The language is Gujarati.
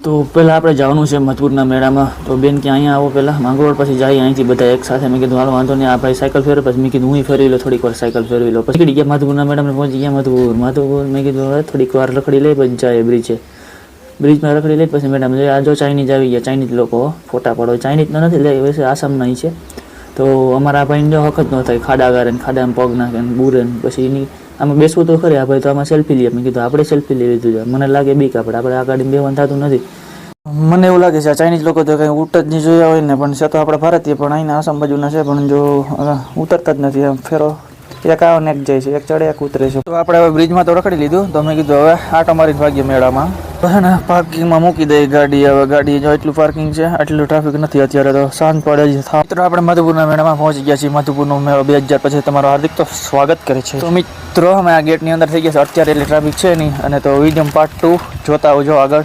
તો પહેલાં આપણે જવાનું છે મધુપુરના મેળામાં. તો બેન કે અહીંયા આવો પહેલાં માંગરોળ, પછી જાય અહીંથી બધા એક સાથે. મેં કીધું હાલો વાંધો નહીં, આ ભાઈ સાયકલ ફેરવે. પછી મેં કીધું હું ફેરવી લો, થોડીક વાર સાયકલ ફેરવી લો. પછી ગયા મધુપુરના મેળામાં પહોંચી ગયા. મધુપુર મેં કીધું હવે થોડીક વાર રખડી લઈ, પછી જાય બ્રિજમાં રખડી લઈ. પછી મેડમ આ જો ચાઇનીઝ આવી ગયા, ચાઇનીઝ લોકો ફોટા પાડો. ચાઇનીઝ નથી લે, વૈસે આસામના છે. તો અમારા આ ભાઈને જો હકત ન થાય, ખાડા ગારે ને ખાડામાં પગ નાખે ને બુરે ને. પછી એની આમાં બેસવું તો ખરી, આ ભાઈ તો આમાં સેલ્ફી લઈએ. મેં કીધું આપણે સેલ્ફી લેવી જોઈએ, મને લાગે બીક આપણે આ ગાડીમાં બેવાનું થતું નથી. મને એવું લાગે છે આ ચાઇનીઝ લોકો તો કંઈ ઉઠ જ નહીં જોયા હોય ને, પણ છે તો આપણે ભારતીય પણ અહીંના આસામ બાજુના છે, પણ જો ઉતરતા જ નથી. આમ ફેરો એક આવો ને એક જાય છે, એક ચડે એક ઉતરે છે. તો આપણે હવે બ્રિજમાં તો રખડી લીધું. તો મેં કીધું હવે આટો મારી ભાગ્ય મેળામાં. તો હે ને પાર્કિંગમાં મૂકી દઈ ગાડી. હવે ગાડી જો એટલું પાર્કિંગ છે, આટલું ટ્રાફિક નથી અત્યારે, તો સાંજ પડે જ થાય. મિત્રો આપણે મધુપુરના મેળામાં પહોંચી ગયા છીએ. મધુપુરનો મેળો 2000 પછી તમારું હાર્દિક તો સ્વાગત કરે છે. તો મિત્રો અમે આ ગેટની અંદર થઈ ગયા છે અત્યારે, એટલે ટ્રાફિક છે નહીં. અને તો વિડીયો પાર્ટ 2 જોતા આવજો આગળ.